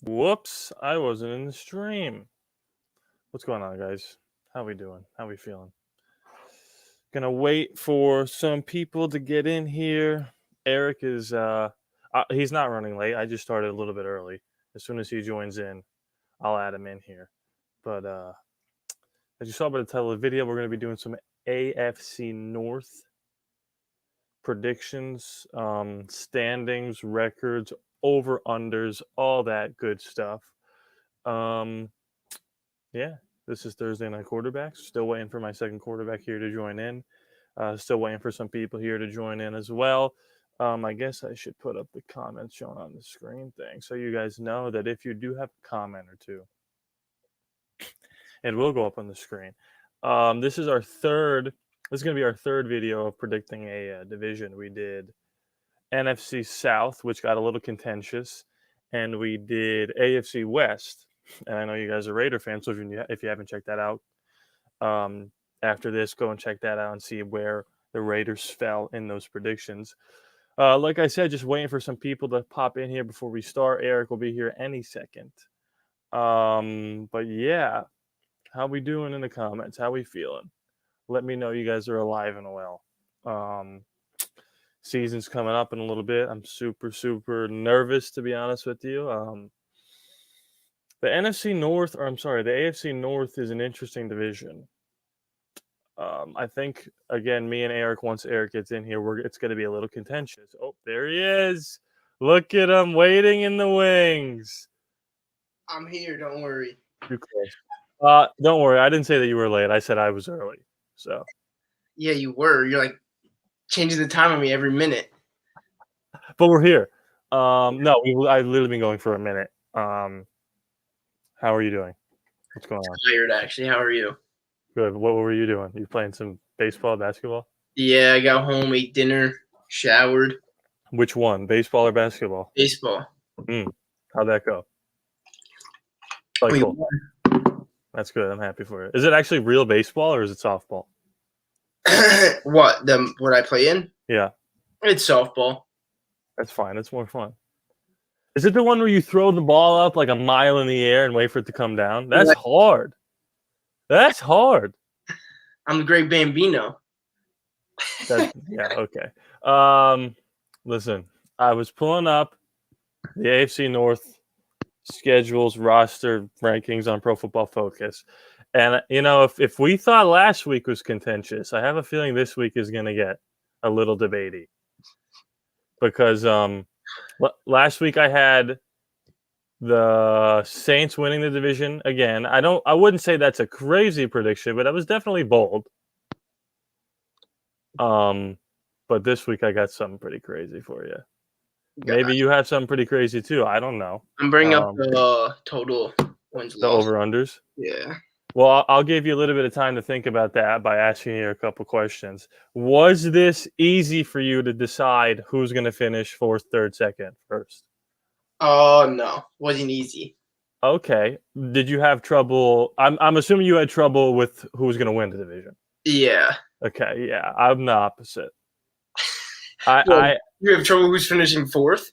Whoops, I wasn't in the stream. What's going on, guys? How we doing? How we feeling? Gonna wait for some people to get in here. Eric is he's not running late. I just started a little bit early. As soon as he joins in, I'll add him in here. But as you saw by the title of the video, we're gonna be doing some AFC North predictions, standings, records, over unders, all that good stuff. Yeah, this is Thursday Night Quarterbacks. Still waiting for my second quarterback here to join in. Still waiting for some people here to join in as well. I guess I should put up the comments shown on the screen thing so you guys know that if you do have a comment or two, it will go up on the screen. This is our third. This is going to be our third video of predicting a division. We did NFC South, which got a little contentious, and we did AFC West. And I know you guys are Raider fans, so if you haven't checked that out, after this, go and check that out and see where the Raiders fell in those predictions. Like I said, just waiting for some people to pop in here before we start. Eric will be here any second. But yeah, how we doing in the comments? How we feeling? Let me know you guys are alive and well. Season's coming up in a little bit. I'm super nervous, to be honest with you. The NFC North, or I'm sorry, the AFC North is an interesting division. I think, again, me and Eric, once Eric gets in here, it's going to be a little contentious. Oh, there he is. Look at him waiting in the wings. I'm here. Don't worry. Too close. Don't worry. I didn't say that you were late. I said I was early. So. Yeah, you were. You're like changing the time on me every minute. But we're here. No, I've literally been going for a minute. How are you doing? What's going on? Tired, actually. How are you? Good. What were you doing? You playing some baseball, basketball? Yeah, I got home, ate dinner, showered. Which one, baseball or basketball? Baseball. How'd that go? Cool. That's good. I'm happy for it. Is it actually real baseball or is it softball? What I play in? Yeah, it's softball. That's fine. It's more fun. Is it the one where you throw the ball up like a mile in the air and wait for it to come down? That's hard. That's hard. I'm the great Bambino. Yeah, okay. Listen, I was pulling up the AFC North schedules, roster rankings on Pro Football Focus. And, if we thought last week was contentious, I have a feeling this week is going to get a little debatey. Because last week I had the Saints winning the division again. I wouldn't say that's a crazy prediction, but that was definitely bold. But this week I got something pretty crazy for you. Maybe you have something pretty crazy too. I don't know. I'm bringing up the total wins. The over-unders? Yeah. Well, I'll give you a little bit of time to think about that by asking you a couple questions. Was this easy for you to decide who's going to finish fourth, third, second, first? Oh, no. Wasn't easy. Okay. Did you have trouble? I'm assuming you had trouble with who's going to win the division. Yeah. Okay, yeah. I'm the opposite. You have trouble who's finishing fourth?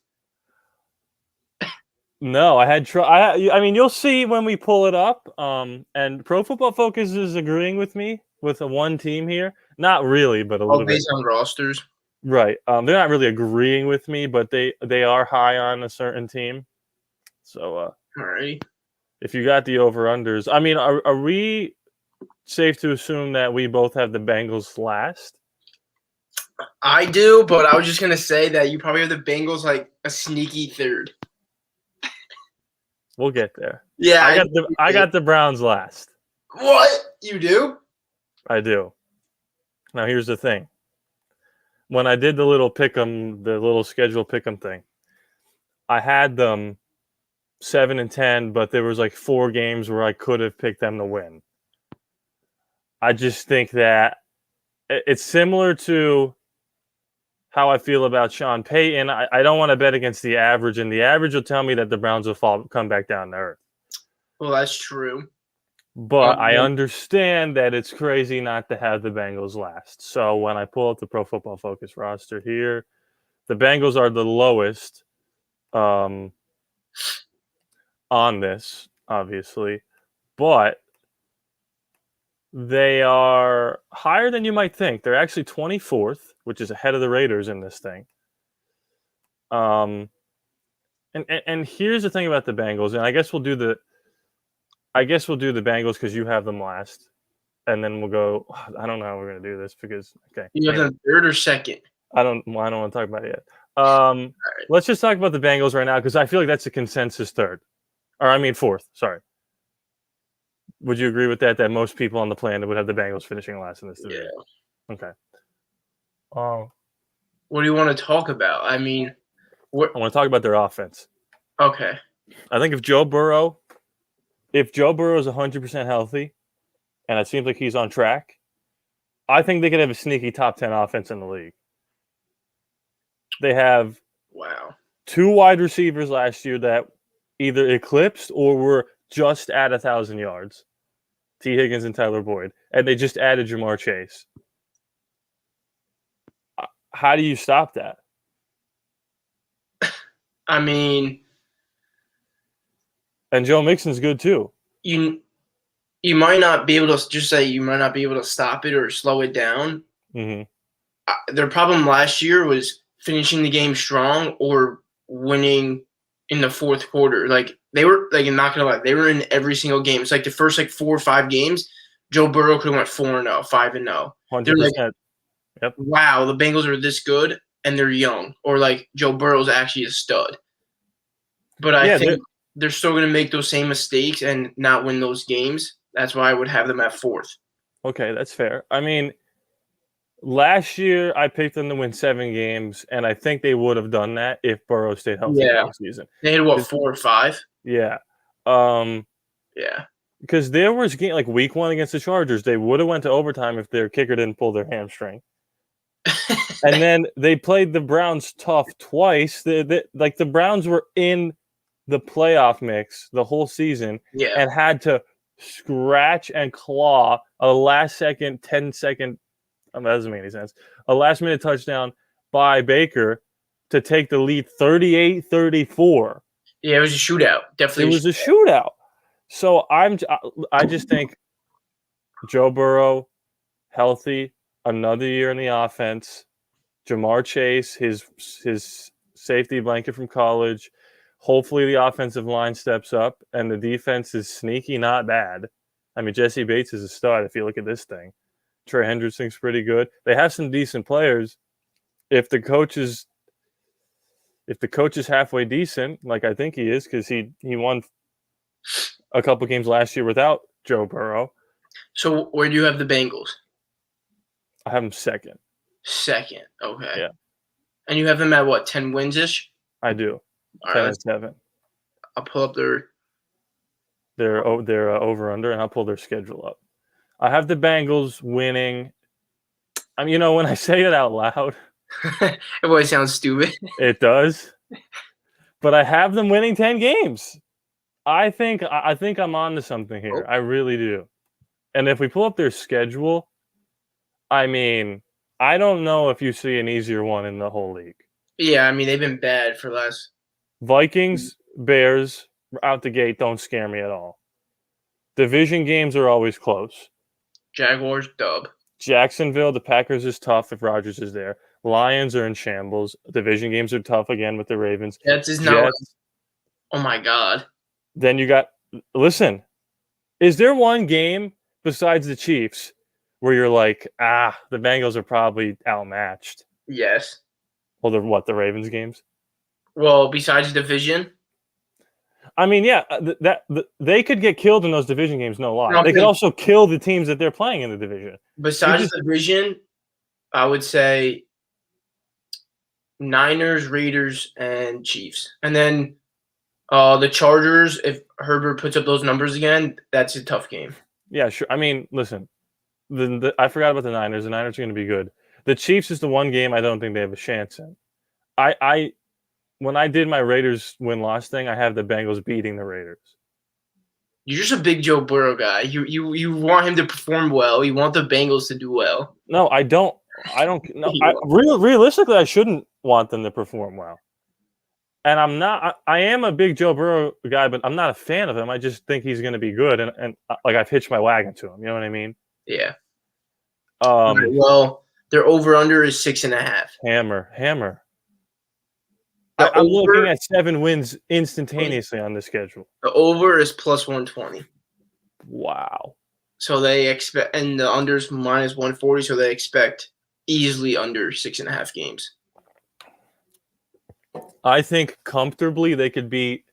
No, I had trouble. I mean, you'll see when we pull it up. And Pro Football Focus is agreeing with me with a one team here. Not really, but a little bit. Based on rosters. Right. They're not really agreeing with me, but they are high on a certain team. So, all right. If you got the over-unders, I mean, are we safe to assume that we both have the Bengals last? I do, but I was just going to say that you probably have the Bengals like a sneaky third. We'll get there. Yeah. I got the Browns last. What? You do? I do. Now, here's the thing. When I did the little schedule pick'em thing, I had them 7-10, but there was like 4 games where I could have picked them to win. I just think that it's similar to how I feel about Sean Payton. I don't want to bet against the average, and the average will tell me that the Browns will come back down to earth. Well, that's true. But I understand that it's crazy not to have the Bengals last. So when I pull up the Pro Football Focus roster here, the Bengals are the lowest. on this, obviously, but they are higher than you might think. They're actually 24th, which is ahead of the Raiders in this thing. And here's the thing about the Bengals, and I guess we'll do the Bengals because you have them last, and then we'll go. I don't know how we're gonna do this because You have them third or second? I don't want to talk about it yet. Let's just talk about the Bengals right now because I feel like that's a consensus third, or I mean fourth. Sorry. Would you agree with that? That most people on the planet would have the Bengals finishing last in this division? Yeah. Okay. What do you want to talk about? I mean, I want to talk about their offense. Okay. I think if Joe Burrow is 100% healthy, and it seems like he's on track, I think they could have a sneaky top 10 offense in the league. They have 2 wide receivers last year that either eclipsed or were just at 1,000 yards. T. Higgins and Tyler Boyd. And they just added Jamar Chase. How do you stop that? I mean, and Joe Mixon's good too. You might not be able to just say you might not be able to stop it or slow it down. Mm-hmm. Their problem last year was finishing the game strong or winning in the fourth quarter. Like they were like, I'm not gonna lie, they were in every single game. It's like the first 4 or 5 games, Joe Burrow could have went 4-0, 5-0. 100%. Like, yep. Wow, the Bengals are this good and they're young, or like Joe Burrow's actually a stud. But I think they're still going to make those same mistakes and not win those games. That's why I would have them at fourth. Okay, that's fair. I mean, last year I picked them to win 7 games, and I think they would have done that if Burrow stayed healthy the whole season. They had 4 or 5? Yeah. Yeah. Because there was game like week 1 against the Chargers, they would have went to overtime if their kicker didn't pull their hamstring. And then they played the Browns tough twice. The Browns were in the playoff mix the whole season and had to scratch and claw a last-second, 10-second that doesn't make any sense. A last-minute touchdown by Baker to take the lead 38-34. Yeah, it was a shootout. Definitely, it was a shootout. So I just think Joe Burrow, healthy, another year in the offense. Jamar Chase, his safety blanket from college. Hopefully the offensive line steps up and the defense is sneaky, not bad. I mean, Jesse Bates is a stud if you look at this thing. Trey Hendrickson's pretty good. They have some decent players. If the coach is halfway decent, like I think he is, because he won a couple games last year without Joe Burrow. So where do you have the Bengals? I have them second. Second, okay. Yeah. And you have them at what, 10 wins-ish? I do. All 10 right, and 7. I'll pull up their over-under, and I'll pull their schedule up. I have the Bengals winning. I mean, when I say it out loud, it always sounds stupid. It does. But I have them winning 10 games. I think I'm on to something here. I really do. And if we pull up their schedule, I mean, I don't know if you see an easier one in the whole league. Yeah, I mean, they've been bad for less. Vikings, Bears, out the gate, don't scare me at all. Division games are always close. Jaguars, dub. Jacksonville, the Packers is tough if Rodgers is there. Lions are in shambles. Division games are tough again with the Ravens. Jets is not. Oh, my God. Then you got – listen, is there one game besides the Chiefs where you're like, the Bengals are probably outmatched? Yes. Well, the Ravens games? Well, besides division? I mean, yeah, they could get killed in those division games, no lie. They could also kill the teams that they're playing in the division. Besides division, I would say Niners, Raiders, and Chiefs. And then the Chargers, if Herbert puts up those numbers again, that's a tough game. Yeah, sure. I mean, listen, I forgot about the Niners. The Niners are going to be good. The Chiefs is the one game I don't think they have a chance in. When I did my Raiders win-loss thing, I have the Bengals beating the Raiders. You're just a big Joe Burrow guy. You want him to perform well. You want the Bengals to do well. No, I don't. No, realistically, I shouldn't want them to perform well. And I'm not. I am a big Joe Burrow guy, but I'm not a fan of him. I just think he's going to be good, and like I've hitched my wagon to him. You know what I mean? Yeah. All right, well, their over under is 6.5. Hammer. The I'm looking over at 7 wins instantaneously on the schedule. the over is plus 120. Wow. So they expect, and the unders minus 140. So they expect easily under 6.5 games. I think comfortably they could be.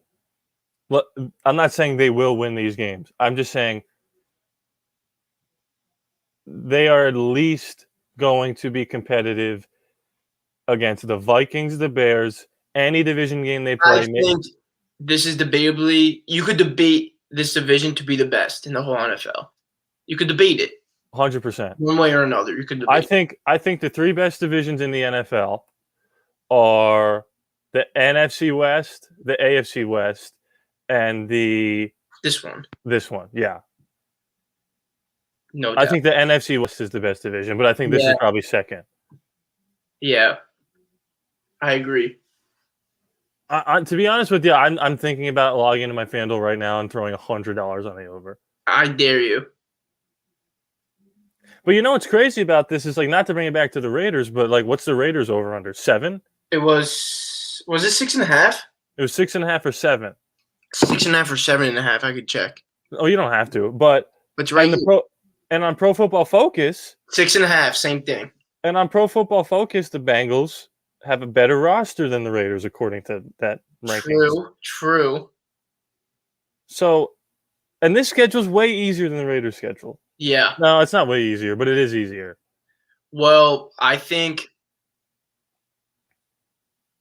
Well, I'm not saying they will win these games. I'm just saying they are at least going to be competitive against the Vikings, the Bears, any division game they play. I think this is debatably, you could debate this division to be the best in the whole NFL. You could debate it 100%. one way or another. You could debate. I think the 3 best divisions in the NFL are the NFC West, the AFC West, and This one. this one. Yeah. No I doubt. think the NFC West is the best division, but I think this is probably second. Yeah. I agree. To be honest with you, I'm thinking about logging into my FanDuel right now and throwing $100 on the over. I dare you. But you know what's crazy about this is, like, not to bring it back to the Raiders, but like, what's the Raiders over under? 7? It was it 6.5? It was 6.5 or 7. 6.5 or 7.5. I could check. Oh, you don't have to, but It's right. And on Pro Football Focus, 6.5, same thing. And on Pro Football Focus, the Bengals have a better roster than the Raiders, according to that ranking. True. So, and this schedule's way easier than the Raiders' schedule. Yeah. No, it's not way easier, but it is easier. Well, I think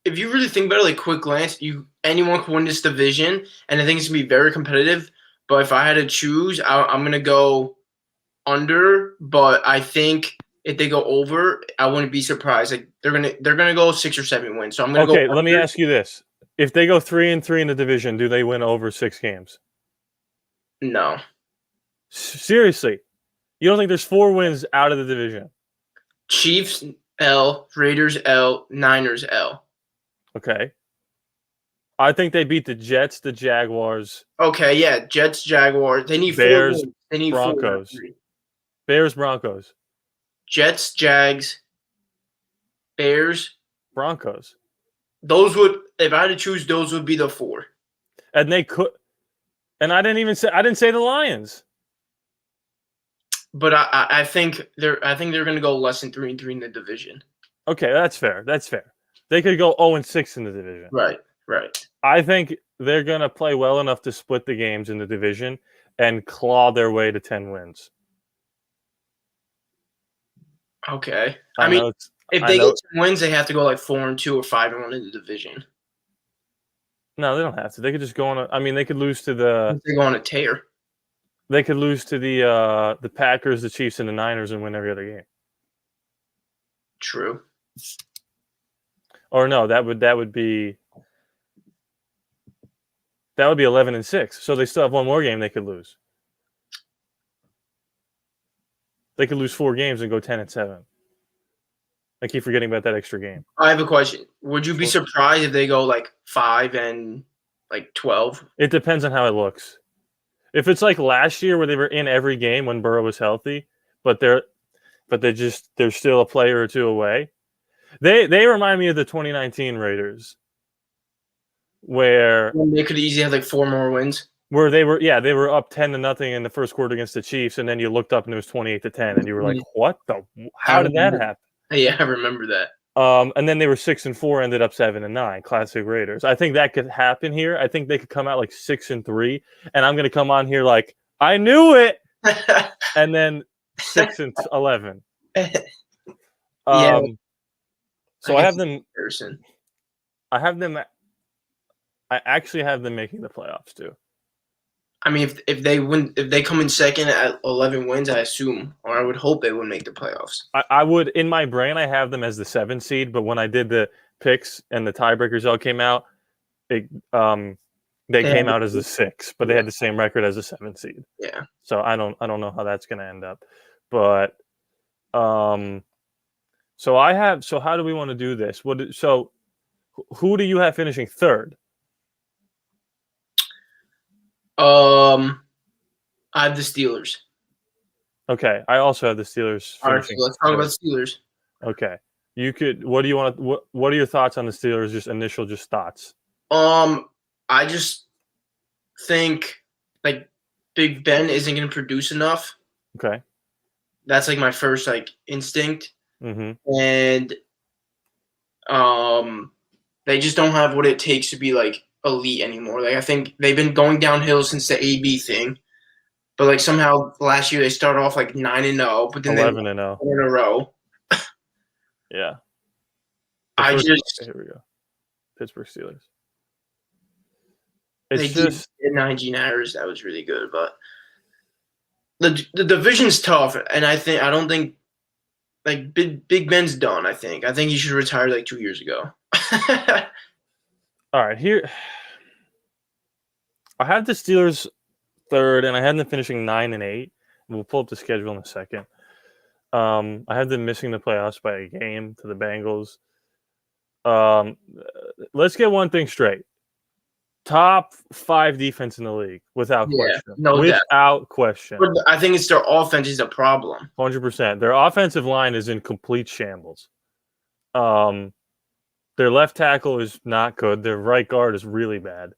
if you really think about it, like quick glance, anyone can win this division, and I think it's gonna be very competitive. But if I had to choose, I'm gonna go under. But I think if they go over, I wouldn't be surprised. Like they're gonna go 6 or 7 wins. So I'm gonna go. Okay, let me ask you this: if they go 3-3 in the division, do they win over 6 games? No. Seriously, you don't think there's 4 wins out of the division? Chiefs L, Raiders L, Niners L. Okay. I think they beat the Jets, the Jaguars. Okay, yeah, Jets, Jaguars. They need Bears, 4 wins. They need Broncos. 4. Bears, Broncos. Jets, Jags, Bears, Broncos. Those would, if I had to choose, those would be the 4. And they could, and I didn't say the Lions. But I think they're going to go less than 3-3 in the division. Okay, that's fair. They could go 0-6 in the division. Right. I think they're going to play well enough to split the games in the division and claw their way to 10 wins. Okay. I mean, if they get 10 wins, they have to go like 4-2 or 5-1 in the division. No, they don't have to. They could just go on they could lose to the. They go on a tear. They could lose to the Packers, the Chiefs, and the Niners and win every other game. True. Or no, that would be 11-6. So they still have one more game they could lose. They could lose 4 games and go 10-7. I keep forgetting about that extra game. I have a question. Would you be surprised if they go like 5-12? It depends on how it looks. If it's like last year where they were in every game when Burrow was healthy, but they're still a player or 2 away. They remind me of the 2019 Raiders, where they could easily have like 4 more wins. Where they were up 10-0 in the first quarter against the Chiefs, and then you looked up and it was 28-10, and you were like, "What the? How did that happen?" Yeah, I remember that. And then they were 6-4, ended up 7-9. Classic Raiders. I think that could happen here. I think they could come out like 6-3, and I'm going to come on here like I knew it, and then 6-11. So I have them. I actually have them making the playoffs too. I mean, if they come in second at 11 wins, I assume, or I would hope they would make the playoffs. I would, in my brain, I have them as the 7 seed, but when I did the picks and the tiebreakers all came out, they came out as the 6, but they had the same record as the 7 seed. Yeah. So I don't know how that's going to end up, but so how do we want to do this? Who do you have finishing third? I have the Steelers. Okay, I also have the Steelers All right, so finishing let's talk about third. the Steelers. Okay, you could. What do you want to? What are your thoughts on the Steelers? Just initial, just thoughts. I just think like Big Ben isn't going to produce enough. Okay. That's like my first like instinct, Mm-hmm. and they just don't have what it takes to be like elite anymore. Like I think they've been going downhill since the AB thing, but like somehow last year they started off like 9-0, but then they 11-0. won in a row. Yeah. I just Here we go. Pittsburgh Steelers. they It's did just get 19 errors. That was really good, but the division's tough, and I don't think like Big Ben's done. I think he should retire like 2 years ago. all right. Here, I have the Steelers third, and I had them finishing 9-8. We'll pull up the schedule in a second. I had them missing the playoffs by a game to the Bengals. Let's get one thing straight. Top 5 defense in the league, without question. No doubt. Without question. But I think it's their offense is a problem. 100%. Their offensive line is in complete shambles. Their left tackle is not good. Their right guard is really bad.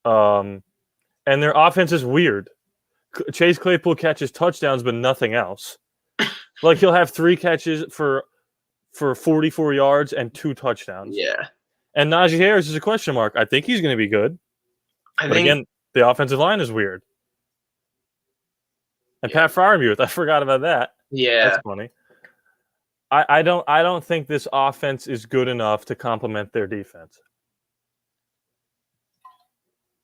And their offense is weird. Chase Claypool catches touchdowns, but nothing else. Like he'll have 3 catches for 44 yards and 2 touchdowns. Yeah. And Najee Harris is a question mark. I think he's going to be good. I But think again, the offensive line is weird. And Pat Freiermuth, I forgot about that. yeah. That's funny. I don't think this offense is good enough to complement their defense.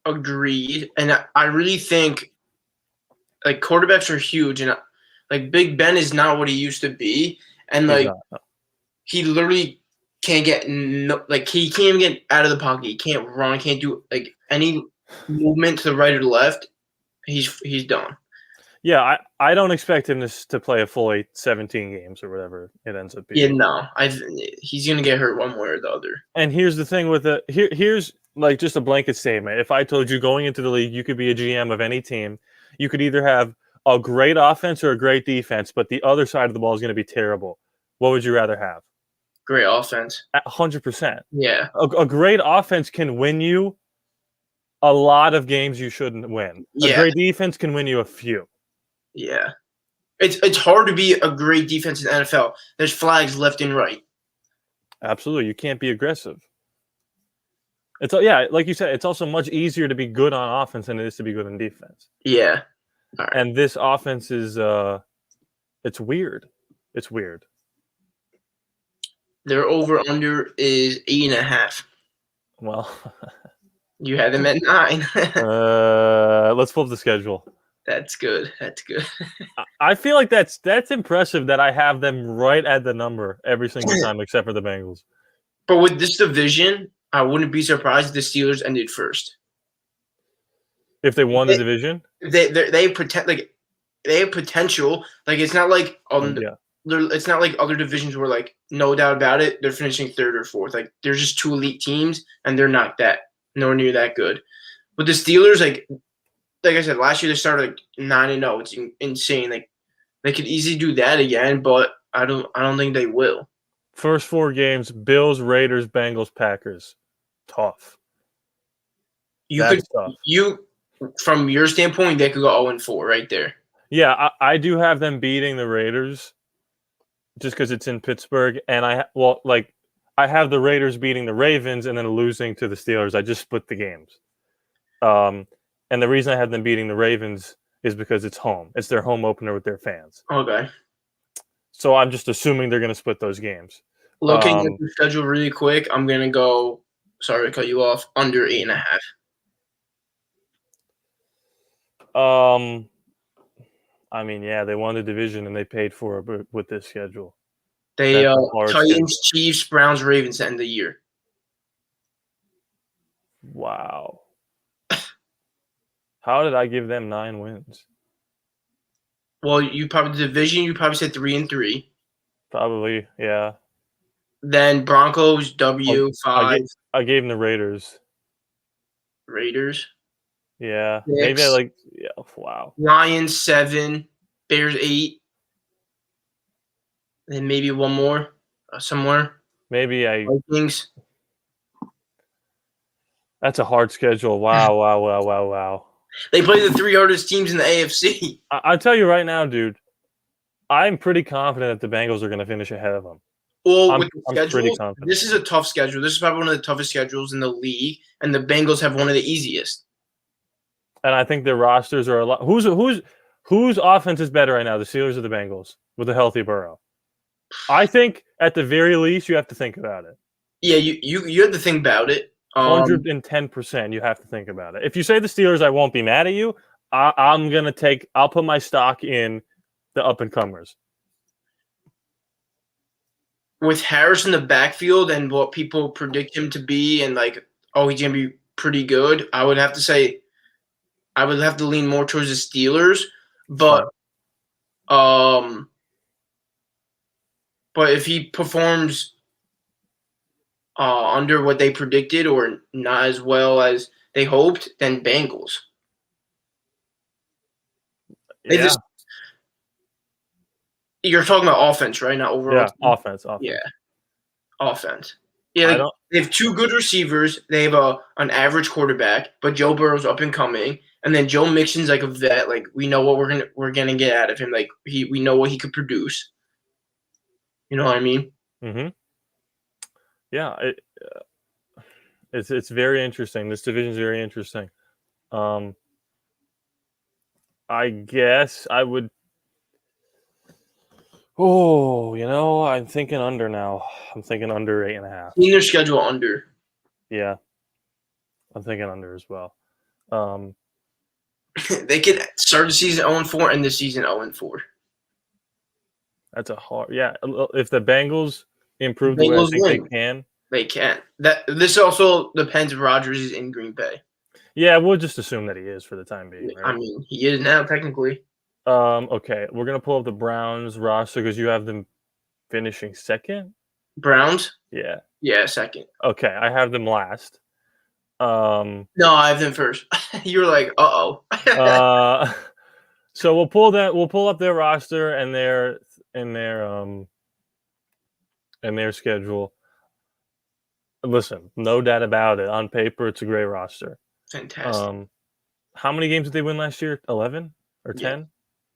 Agreed. And I really think like quarterbacks are huge, and like Big Ben is not what he used to be, and He's like not. he literally can't get he can't even get out of the pocket. He can't run. Can't do like any movement to the right or the left. He's done. Yeah, I don't expect him to play a full 17 games or whatever it ends up being. Yeah, no. He's gonna get hurt one way or the other. And here's the thing with here's like just a blanket statement. If I told you going into the league, you could be a GM of any team, you could either have a great offense or a great defense, but the other side of the ball is going to be terrible. What would you rather have? Great offense. 100%. Yeah. A great offense can win you a lot of games you shouldn't win. Yeah. A great defense can win you a few. Yeah. It's hard to be a great defense in the NFL. There's flags left and right. Absolutely. You can't be aggressive. It's like you said, it's also much easier to be good on offense than it is to be good on defense. Yeah. All right. And this offense is it's weird. It's weird. Their over-under is 8.5. Well, you had them at 9. Let's pull up the schedule. That's good. That's good. I feel like that's impressive that I have them right at the number every single time except for the Bengals. But with this division, I wouldn't be surprised if the Steelers ended first. If they won the division? They pretend like they have potential. Like it's not like it's not like other divisions where like no doubt about it, they're finishing third or fourth. Like they're just 2 elite teams and they're not nowhere near that good. But the Steelers, like I said, last year they started like 9-0. It's insane. Like they could easily do that again, but I don't think they will. First 4 games: Bills, Raiders, Bengals, Packers. Tough. From your standpoint, they could go 0-4 right there. Yeah, I do have them beating the Raiders, just because it's in Pittsburgh, and I have the Raiders beating the Ravens and then losing to the Steelers. I just split the games. And the reason I have them beating the Ravens is because it's home. It's their home opener with their fans. Okay. So I'm just assuming they're going to split those games. Looking at the schedule really quick, I'm going to go, sorry to cut you off, under 8.5. I mean, yeah, they won the division and they paid for it with this schedule. They Titans, Chiefs, Browns, Ravens end the year. Wow. How did I give them 9 wins? Well, you probably said 3-3. Probably, yeah. Then Broncos I W5. I gave him the Raiders. Raiders Yeah, maybe I 6. yeah. Wow. Lions 7. Bears 8. Then maybe one more somewhere. Maybe I. Vikings. That's a hard schedule. Wow, wow, wow, wow, wow. They play the 3 hardest teams in the AFC. I'll tell you right now, dude. I'm pretty confident that the Bengals are going to finish ahead of them. Well, I'm with the pretty schedules, confident. this is a tough schedule. This is probably one of the toughest schedules in the league, and the Bengals have one of the easiest. And I think their rosters are a lot. Whose offense is better right now, the Steelers or the Bengals, with a healthy Burrow? I think at the very least you have to think about it. Yeah, you have to think about it. 110%, you have to think about it. If you say the Steelers, I won't be mad at you. I'll put my stock in the up and comers. With Harris in the backfield and what people predict him to be, and like, oh, he's gonna be pretty good. I would have to say, I would have to lean more towards the Steelers, but if he performs under what they predicted or not as well as they hoped, then Bengals. Yeah, You're talking about offense, right? Not overall. yeah, offense. Yeah, offense. Yeah, they have 2 good receivers. They have an average quarterback, but Joe Burrow's up and coming, and then Joe Mixon's like a vet. Like we know what we're gonna get out of him. Like we know what he could produce. You know what I mean? Mm-hmm. Yeah, it's very interesting. This division is very interesting. I guess I would. Oh, I'm thinking under now. I'm thinking under 8.5. In their schedule under. Yeah, I'm thinking under as well. They could start the season 0-4 and the season 0-4. That's a hard. Yeah, if the Bengals improve the way I think they can. They can. This also depends if Rodgers is in Green Bay. Yeah, we'll just assume that he is for the time being. Right? I mean, he is now technically. Okay, we're gonna pull up the Browns roster because you have them finishing second. Browns? Yeah. Yeah, second. Okay, I have them last. No, I have them first. You were like, uh-oh. So we'll pull up their roster and their schedule. Listen, no doubt about it. On paper, it's a great roster. Fantastic. How many games did they win last year? 11 or 10? Yeah,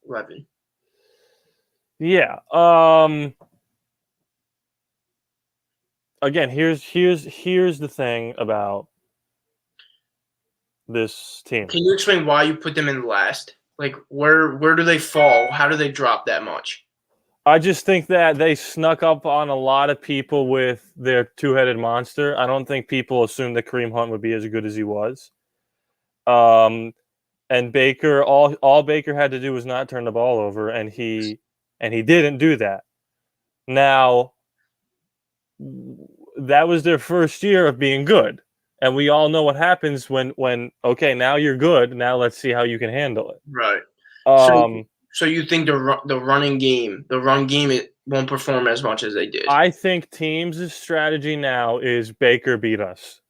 11. Yeah. Again, here's the thing about this team. Can you explain why you put them in last? Like, where do they fall? How do they drop that much? I just think that they snuck up on a lot of people with their two-headed monster. I don't think people assumed that Kareem Hunt would be as good as he was. And Baker, all Baker had to do was not turn the ball over, and he didn't do that. Now, that was their first year of being good, and we all know what happens when okay, now you're good. Now let's see how you can handle it. Right. So you think the run game, it won't perform as much as they did? I think teams' strategy now is Baker beat us.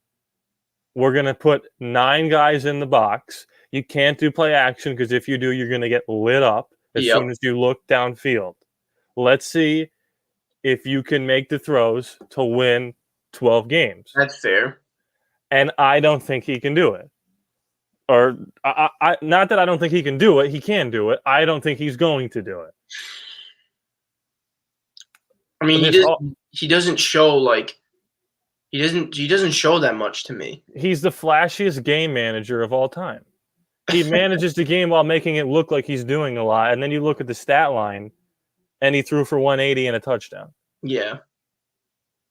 We're going to put 9 guys in the box. You can't do play action because if you do, you're going to get lit up as soon as you look downfield. Let's see if you can make the throws to win 12 games. That's fair. And I don't think he can do it. Or I not that I don't think he can do it. He can do it. I don't think he's going to do it. I mean, he doesn't show he doesn't show that much to me. He's the flashiest game manager of all time. He manages the game while making it look like he's doing a lot, and then you look at the stat line, and he threw for 180 and a touchdown. Yeah.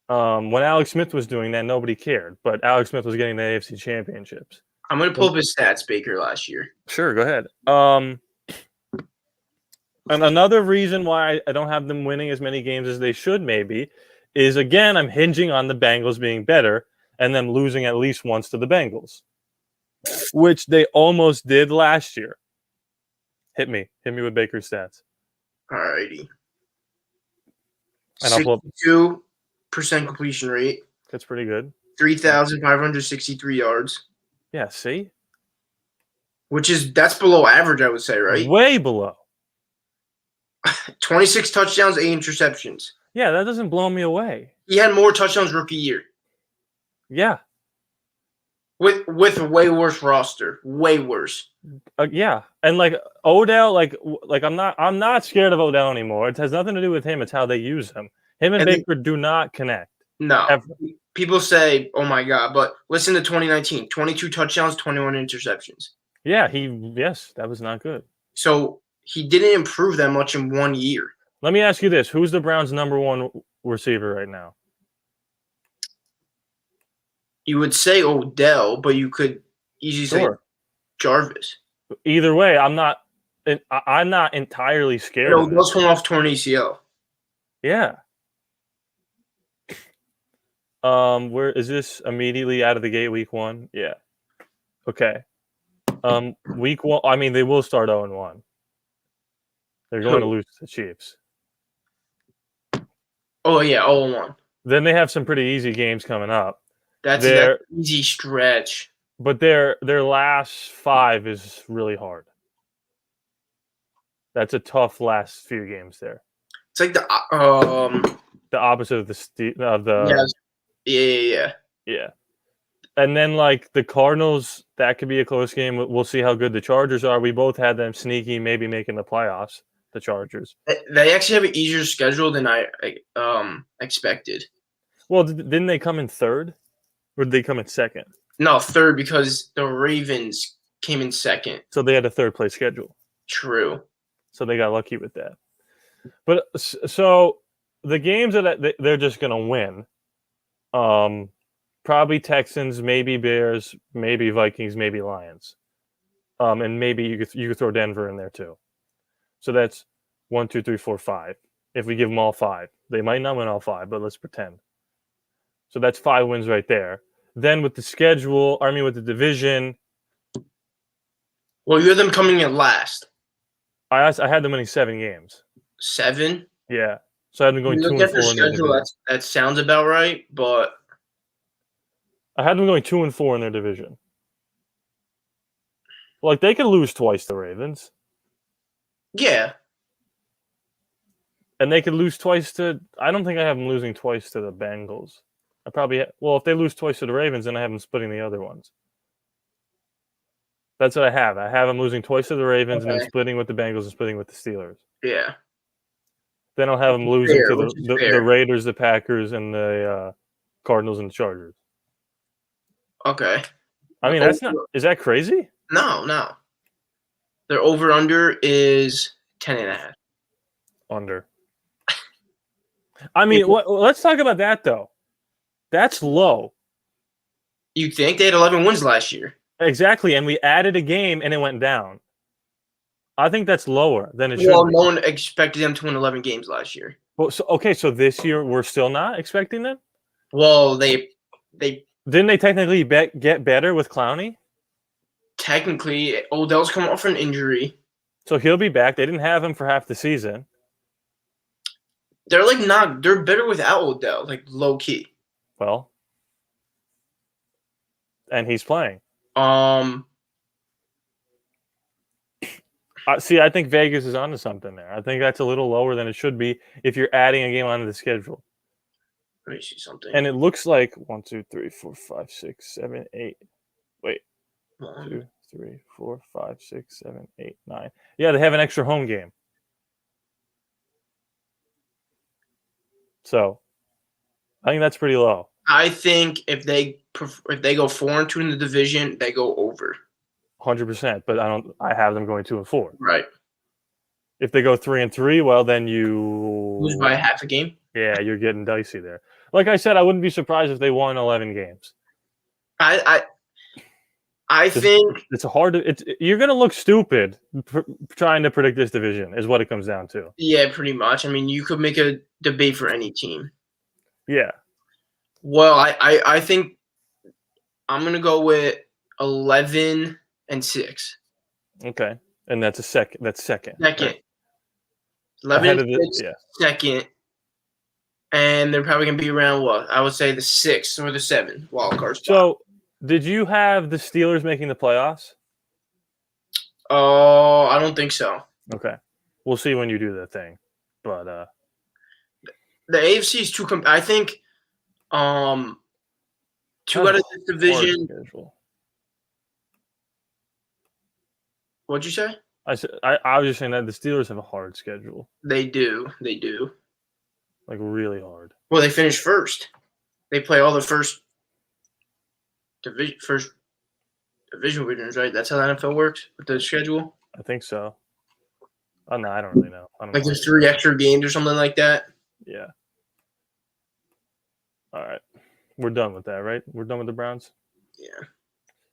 When Alex Smith was doing that, nobody cared, but Alex Smith was getting the AFC championships. I'm going to pull up his stats, Baker, last year. Sure, go ahead. And another reason why I don't have them winning as many games as they should maybe is, again, I'm hinging on the Bengals being better and them losing at least once to the Bengals, which they almost did last year. Hit me with Baker's stats. All righty. And 62% completion rate. That's pretty good. 3,563 yards, Yeah, see? that's below average, I would say, right? Way below. 26 touchdowns, 8 interceptions. Yeah, that doesn't blow me away. He had more touchdowns rookie year Yeah. with a way worse roster, way worse. Yeah, and like Odell, like I'm not scared of Odell anymore. It has nothing to do with him. It's how they use him. Him and Baker do not connect. No. Ever. People say, oh my God, but listen to 2019, 22 touchdowns, 21 interceptions. Yeah, that was not good. So he didn't improve that much in 1 year. Let me ask you this. Who's the Browns' number one receiver right now? You would say Odell, but you could easily say Jarvis. Either way, I'm not entirely scared of it. Odell's coming off torn ACL. Yeah. Where is this immediately out of the gate? Week 1. Yeah. Okay. Week 1. I mean, they will start 0-1. They're going to lose to the Chiefs. Oh yeah, 0-1. Then they have some pretty easy games coming up. That's an easy stretch. But their last 5 is really hard. That's a tough last few games there. It's like the opposite of the Yeah. And then like the Cardinals, that could be a close game. We'll see how good the Chargers are. We both had them sneaky, maybe making the playoffs. The Chargers. They actually have an easier schedule than I expected. Well, didn't they come in 3rd, or did they come in 2nd? No, 3rd because the Ravens came in 2nd. So they had a 3rd place schedule. True. So they got lucky with that. But so the games that they're just going to win, probably Texans, maybe Bears, maybe Vikings, maybe Lions, and maybe you could throw Denver in there too. So that's 1, 2, 3, 4, 5. If we give them all 5, they might not win all 5, but let's pretend. So that's 5 wins right there. Then with the schedule, with the division. Well, you have them coming in last. I had them winning 7 games. 7? Yeah. So I had them going 2-4 in their division. That sounds about right, but I had them going 2-4 in their division. Like they could lose twice to Ravens. Yeah. And they could lose twice to. I don't think I have them losing twice to the Bengals. If they lose twice to the Ravens, then I have them splitting the other ones. That's what I have. I have them losing twice to the Ravens and then splitting with the Bengals and splitting with the Steelers. Yeah. Then I'll have them losing to the Raiders, the Packers, and the Cardinals and the Chargers. Okay. I mean, that's not. Is that crazy? No. Their over/under is 10.5. Under. I mean, let's talk about that though. That's low. You think they had 11 wins last year? Exactly, and we added a game and it went down. I think that's lower than it should be. Well, no one expected them to win 11 games last year. Well, so this year we're still not expecting them? Well, they didn't they technically get better with Clowney? Technically, Odell's come off an injury. So he'll be back. They didn't have him for half the season. They're better without Odell, like low key. Well, and he's playing. See, I think Vegas is onto something there. I think that's a little lower than it should be if you're adding a game onto the schedule. Let me see something. And it looks like 1, 2, 3, 4, 5, 6, 7, 8. Wait. 1, 2, 3, 4, 5, 6, 7, 8, 9. Yeah, they have an extra home game. So, I think that's pretty low. I think if they go 4-2 in the division, they go over. 100%, but I have them going 2-4. Right. If they go 3-3, well, then you lose by half a game. Yeah, you're getting dicey there. Like I said, I wouldn't be surprised if they won 11 games. I think it's hard to. You're going to look stupid trying to predict this division. Is what it comes down to. Yeah, pretty much. I mean, you could make a debate for any team. Yeah. Well, I think I'm going to go with 11-6. Okay, and that's second. Second. 11-6. Yeah. and they're probably going to be around what I would say the 6th or the 7th wild card spot. So, did you have the Steelers making the playoffs? Oh, I don't think so. Okay, we'll see when you do the thing, but The AFC is too. I think two out of this division. What'd you say? I was just saying that the Steelers have a hard schedule. They do. They do. Like really hard. Well, they finished first. They play all the first division winners, right? That's how the NFL works with the schedule. I think so. Oh no, I don't really know. I don't like know. There's 3 extra games or something like that. Yeah. All right. We're done with that, right? We're done with the Browns? Yeah.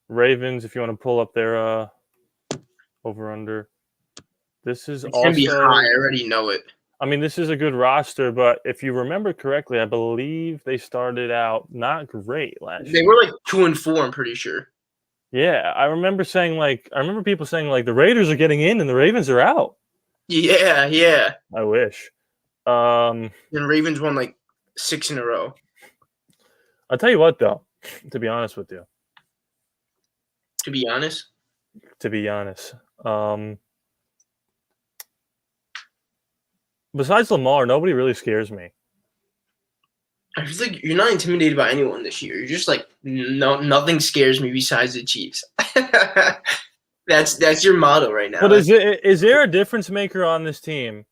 Ravens, if you want to pull up their over-under. This is It's also going to be high. I already know it. I mean, this is a good roster, but if you remember correctly, I believe they started out not great last year. They were like 2-4, I'm pretty sure. Yeah, I remember people saying like the Raiders are getting in and the Ravens are out. Yeah, yeah. I wish. And Ravens won like 6 in a row. I'll tell you what, though, to be honest with you. To be honest. Besides Lamar, nobody really scares me. I feel like you're not intimidated by anyone this year. You're just like, no, nothing scares me besides the Chiefs. That's your motto right now. But is there a difference maker on this team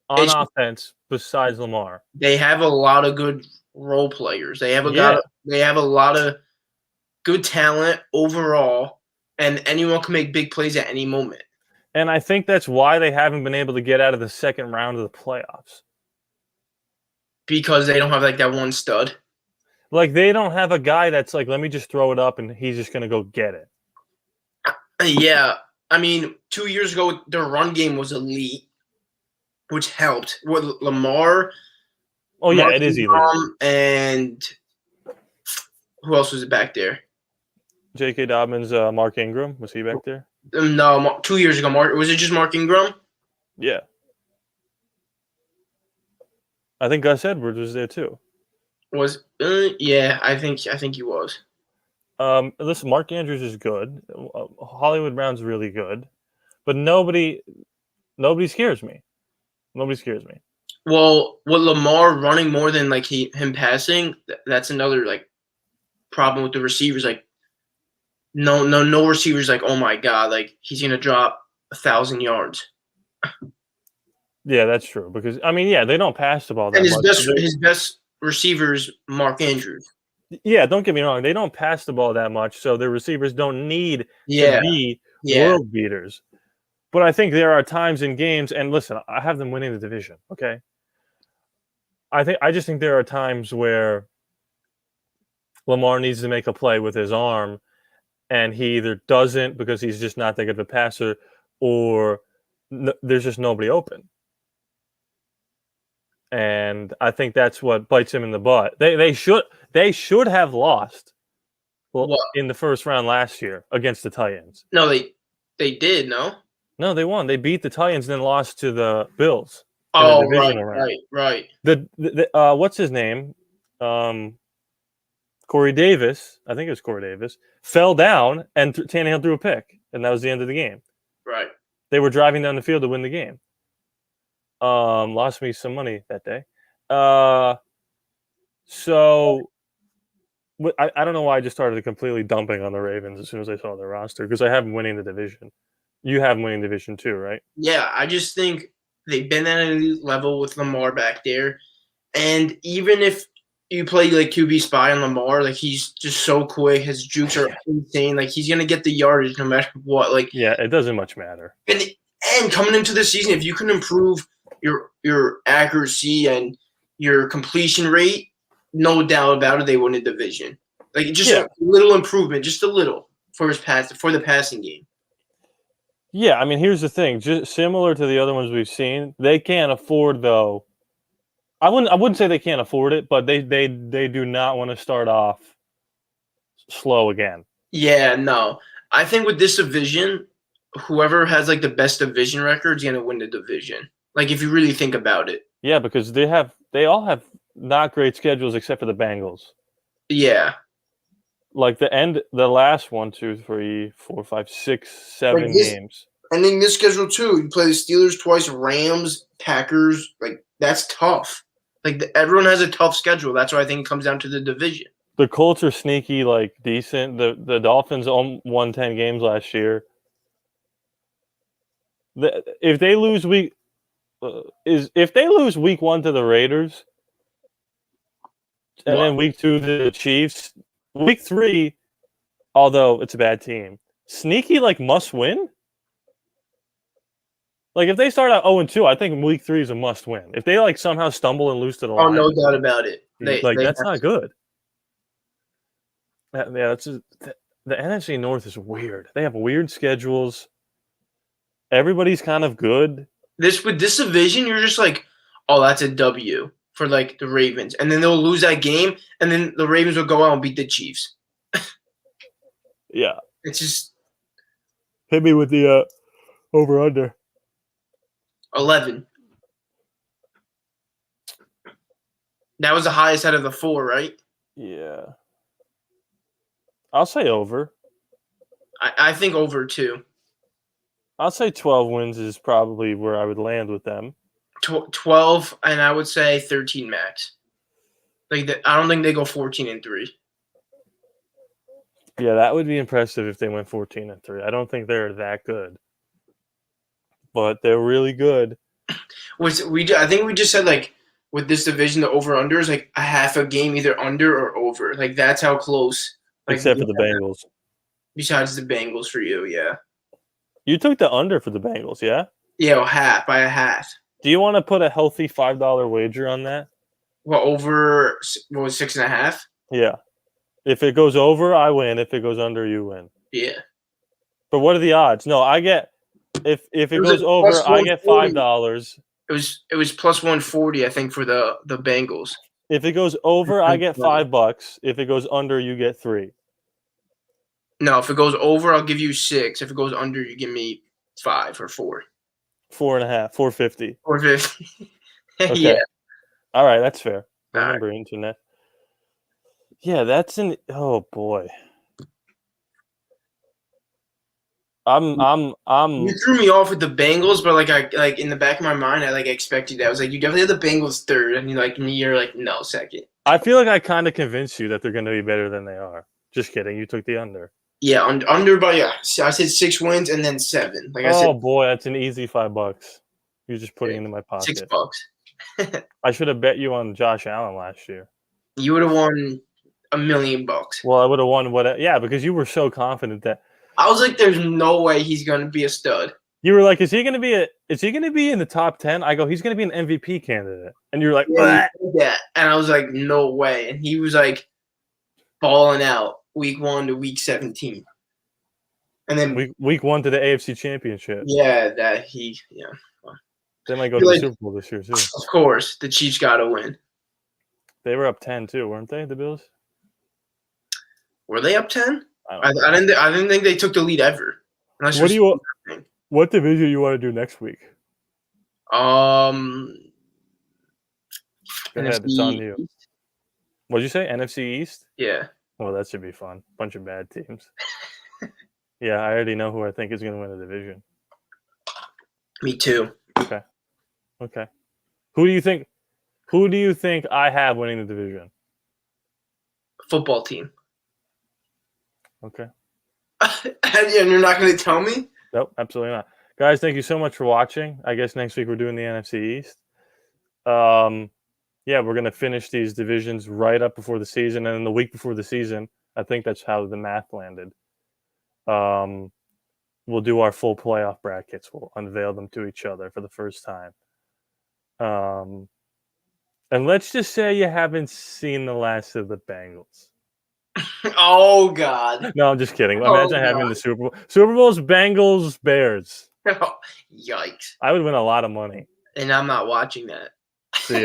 on offense besides Lamar? They have a lot of good role players. They have a lot of good talent overall, and anyone can make big plays at any moment. And I think that's why they haven't been able to get out of the second round of the playoffs. Because they don't have like that one stud. Like they don't have a guy that's like, let me just throw it up and he's just going to go get it. Yeah. I mean, 2 years ago, their run game was elite, which helped. With Lamar. Oh, yeah, it is elite. And who else was it back there? J.K. Dobbins, Mark Ingram. Was he back there? No, 2 years ago. Was it just Mark Ingram? Yeah. I think Gus Edwards was there too. Yeah, I think he was. Listen, Mark Andrews is good. Hollywood Brown's really good, but nobody scares me. Nobody scares me. Well, with Lamar running more than like him passing, that's another like problem with the receivers. Like, no receivers like, oh my god, like he's gonna drop 1,000 yards. Yeah, that's true. Because I mean, yeah, they don't pass the ball that much. And his best receiver is Mark Andrews. Yeah, don't get me wrong. They don't pass the ball that much, so their receivers don't need to be world beaters. But I think there are times in games, and listen, I have them winning the division. Okay, I just think there are times where Lamar needs to make a play with his arm, and he either doesn't because he's just not that good of a passer, or there's just nobody open. And I think that's what bites him in the butt. They should have lost in the first round last year against the Titans. No, they did. No, they won. They beat the Titans and then lost to the Bills. Oh, right. The what's his name? Corey Davis. I think it was Corey Davis. Fell down and Tannehill threw a pick, and that was the end of the game. Right. They were driving down the field to win the game. Lost me some money that day. So I don't know why I just started completely dumping on the Ravens as soon as I saw their roster, because I have them winning the division. You have them winning the division too, right? Yeah, I just think they've been at an elite level with Lamar back there. And even if you play like QB spy on Lamar, like he's just so quick, his jukes are insane. Like he's gonna get the yardage no matter what. Like yeah, it doesn't much matter. And coming into the season, if you can improve your accuracy and your completion rate, no doubt about it, they win the division. Like just a little improvement, just a little for the passing game. Yeah, I mean, here's the thing. Just similar to the other ones we've seen, they can't afford though. I wouldn't say they can't afford it, but they do not want to start off slow again. Yeah, no. I think with this division, whoever has like the best division record is gonna win the division. Like if you really think about it. Yeah, because they have they all have not great schedules except for the Bengals. Yeah. Like the last 1, 2, 3, 4, 5, 6, 7 games. Ending this schedule too. You play the Steelers twice, Rams, Packers. Like that's tough. Like everyone has a tough schedule. That's why I think it comes down to the division. The Colts are sneaky, like decent. The Dolphins won 10 games last year. If they lose week 1 to the Raiders, and then week 2 to the Chiefs, week 3, although it's a bad team, sneaky like must win. Like if they start out 0-2, I think week 3 is a must win. If they like somehow stumble and lose to the Lions, no doubt about it. That's not good. Yeah, that's just, the NFC North is weird. They have weird schedules. Everybody's kind of good. With this division, you're just like, oh, that's a W for like the Ravens, and then they'll lose that game, and then the Ravens will go out and beat the Chiefs. Yeah, it's just hit me with the over under 11. That was the highest out of the 4, right? Yeah, I'll say over. I think over too. I'll say 12 wins is probably where I would land with them. 12, and I would say 13 max. Like I don't think they go 14-3. Yeah, that would be impressive if they went 14-3. I don't think they're that good, but they're really good. I think we just said like with this division, the over under is like a half a game, either under or over. Like that's how close. Like, except for the Bengals. Besides the Bengals for you, yeah. You took the under for the Bengals, yeah? Yeah, by a half. Do you want to put a healthy $5 wager on that? Well, over what was 6.5? Yeah. If it goes over, I win. If it goes under, you win. Yeah. But what are the odds? No, I get if it goes over, I get $5. It was plus 140, I think, for the Bengals. If it goes over, I get $5. If it goes under, you get $3. No, if it goes over, I'll give you 6. If it goes under, you give me 5 or 4. 4.5, 450. 450. Okay. Yeah. All right, that's fair. All Remember internet. Yeah, that's oh boy. You threw me off with the Bengals, but like in the back of my mind, I expected that. I was like, you definitely have the Bengals third, and you're like, no, second. I feel like I kind of convinced you that they're going to be better than they are. Just kidding. You took the under. Yeah, under by I said 6 wins and then 7. Like I said, boy, that's an easy $5. You're just putting it into my pocket. $6. I should have bet you on Josh Allen last year. You would have won $1 million. Well, I would have won because you were so confident that I was like, "There's no way he's going to be a stud." You were like, "Is he going to be in the top 10?" I go, "He's going to be an MVP candidate," and you're like, "Yeah." And I was like, "No way!" And he was like, balling out week 1 to week 17, and then week 1 to the AFC Championship. Yeah, They might go to the Super Bowl this year too. Of course, the Chiefs got to win. They were up 10 too, weren't they? The Bills. Were they up 10? I didn't think they took the lead ever. What division you want to do next week? Go ahead, it's on you. What did you say? NFC East? Yeah. Well, that should be fun. Bunch of bad teams. Yeah, I already know who I think is going to win the division. Me too. Okay. Who do you think I have winning the division? Football team. Okay. And you're not going to tell me? Nope, absolutely not. Guys, thank you so much for watching. I guess next week we're doing the NFC East. Yeah, we're going to finish these divisions right up before the season. And then the week before the season, I think that's how the math landed. We'll do our full playoff brackets. We'll unveil them to each other for the first time. And let's just say you haven't seen the last of the Bengals. Oh, God. No, I'm just kidding. Imagine having the Super Bowl. Super Bowl's Bengals, Bears. Yikes. I would win a lot of money. And I'm not watching that. See ya.